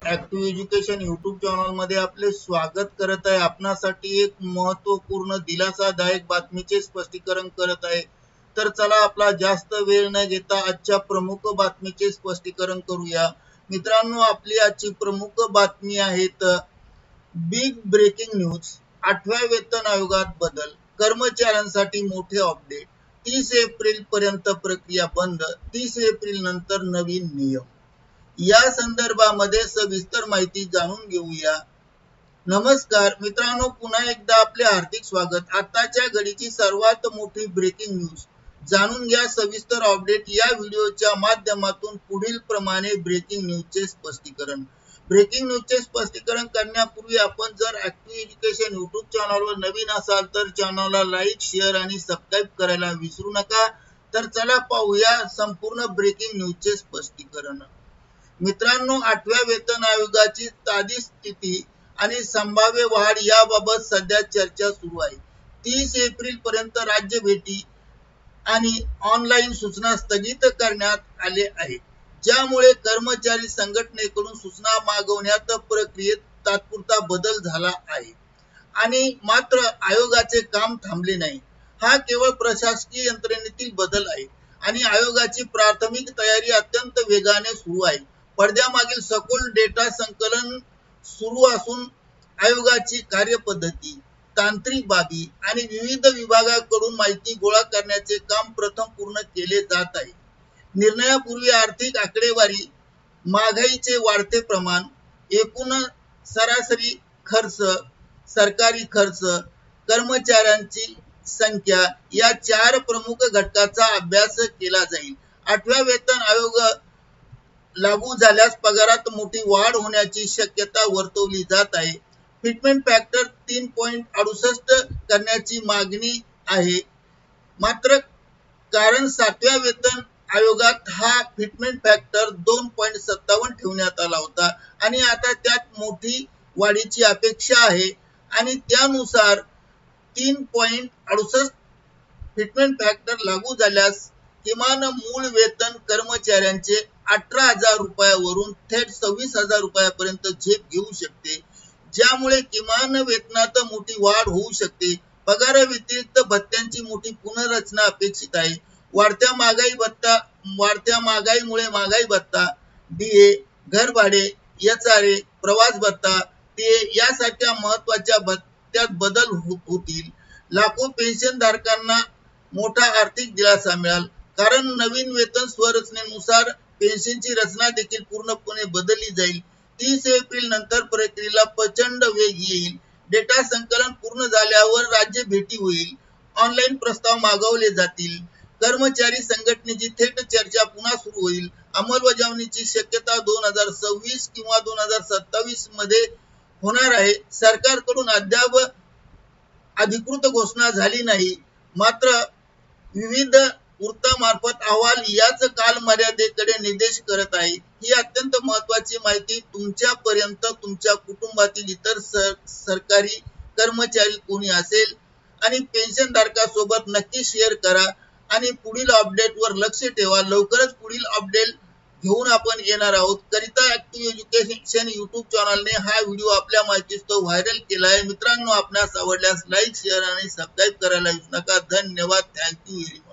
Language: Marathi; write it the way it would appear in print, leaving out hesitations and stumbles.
ऍक्टिव्ह एज्युकेशन युट्यूब चॅनल मध्ये आपले स्वागत करत आहे। आपणासाठी एक महत्वपूर्ण दिलासादायक बातमीचे स्पष्टीकरण करत आहे। तर चला आपला जास्त वेळ न घेता आजच्या प्रमुख बातमीचे स्पष्टीकरण करूया। मित्रांनो, आपली आजची प्रमुख बातमी आहे बिग ब्रेकिंग न्यूज। 8व्या वेतन आयोगात बदल, कर्मचाऱ्यांसाठी मोठे अपडेट। 30 एप्रिल पर्यंत प्रक्रिया बंद, 30 एप्रिल नंतर नवीन नियम। या संदर्भामध्ये सविस्तर माहिती जाणून घेऊया। नमस्कार मित्रांनो, पुन्हा एकदा आपले हार्दिक स्वागत। आताच्या घडीची सर्वात मोठी ब्रेकिंग न्यूज जाणून घ्या सविस्तर अपडेट या व्हिडिओच्या माध्यमातून। पुढील प्रमाणे ब्रेकिंग न्यूजचे स्पष्टीकरण। ब्रेकिंग न्यूजचे स्पष्टीकरण करण्यापूर्वी आपण जर ऍक्टिव्ह एज्युकेशन युट्यूब चॅनलवर नवीन असाल तर चॅनलला लाईक, शेअर आणि सबस्क्राईब करायला विसरू नका। तर चला पाहूया संपूर्ण ब्रेकिंग न्यूजचे स्पष्टीकरण। मित्रांनो, 8व्या वेतन आयोगाची ताजी स्थिती आणि संभाव्य वाढ याबाबत सध्या चर्चा सुरू आहे। 30 एप्रिल पर्यंत राज्य भेटी आणि ऑनलाईन सूचना स्थगित करण्यात आले आहेत, ज्यामुळे कर्मचारी संघटनेकडून सूचना मागवण्यात प्रक्रियेत तात्पुरता बदल झाला आहे। आणि मात्र आयोगाचे काम थांबले नाही। हा केवळ प्रशासकीय यंत्रणेतील बदल आहे आणि आयोगाची प्राथमिक तयारी अत्यंत वेगाने सुरू आहे। पडद्यामागील सखोल डेटा संकलन सुरू असून आयोगाची कार्यपद्धती, तांत्रिक बाबी आणि विविध विभागांकडून माहिती गोळा करण्याचे काम प्रथम पूर्ण केले जात आहे। निर्णयापूर्वी आर्थिक आकडेवारी, महागाईचे वाढते प्रमाण, एकूण सरासरी खर्च, सरकारी खर्च, कर्मचाऱ्यांची संख्या या 4 प्रमुख घटकाचा अभ्यास केला जाईल। 8व्या वेतन आयोग लागू झाल्यास पगारात मोठी वाढ होण्याची शक्यता वर्तवली जात आहे। फिटमेंट फॅक्टर 3.68 करण्याची मागणी आहे, मात्र कारण 7व्या वेतन आयोगात हा फिटमेंट फॅक्टर 2.57 ठेवण्यात आला होता आणि आता त्यात मोठी वाढीची अपेक्षा आहे आणि त्यानुसार 3.68 फिटमेंट फॅक्टर लागू झाल्यास किमान मूळ वेतन कर्मचाऱ्यांचे 18,000 रुपयावरून थेट 26,000 रुपयापर्यंत झेप घेऊ शकते, ज्यामुळे किमान वेतनात मोठी वाढ होऊ शकते। पगाराव्यतिरिक्त भत्त्यांची मोठी पुनर्रचना अपेक्षित आहे। वाढत्या महागाईमुळे महागाई भत्ता, डीए, घरभाडे, एचआरए, प्रवास भत्ता, टीए यासारख्या महत्वाच्या भत्त्यात बदल होतील। लाखो पेन्शनधारकांना मोठा आर्थिक दिलासा मिळेल, कारण नवीन वेतन संरचनेनुसार पेन्शनची रचना देखील पूर्णपणे बदलली जाईल। 30 एप्रिल नंतर प्रक्रियेला प्रचंड वेग येईल। डेटा संकलन पूर्ण झाल्यावर राज्य भेटी होईल, ऑनलाईन प्रस्ताव मागवले जातील, कर्मचारी संघटनेची थेट चर्चा पुन्हा सुरू होईल। अंमलबजावणीची शक्यता 2026 किंवा 2027 मध्ये होणार आहे। सरकारकडून अद्याप अधिकृत घोषणा झाली नाही, मात्र विविध वृत्तांमार्फत अहवाल याच कालमर्यादेकडे निर्देश करत आहे। ही अत्यंत महत्त्वाची माहिती तुमच्यापर्यंत तुमच्या कुटुंबातील इतर सरकारी कर्मचारी कोणी असेल आणि पेन्शनधारकांसोबत नक्की शेअर करा आणि पुढील अपडेटवर लक्ष ठेवा। लवकरच पुढील अपडेट घेऊन आपण येणार आहोत। करिता ऍक्टिव्ह एज्युकेशन युट्यूब चॅनलने हा व्हिडिओ आपल्या माहितीस्तव व्हायरल केला आहे। मित्रांनो, आपणास आवडल्यास लाईक, शेअर आणि सबस्क्राईब करायला विसरू नका। धन्यवाद। थँक्यू.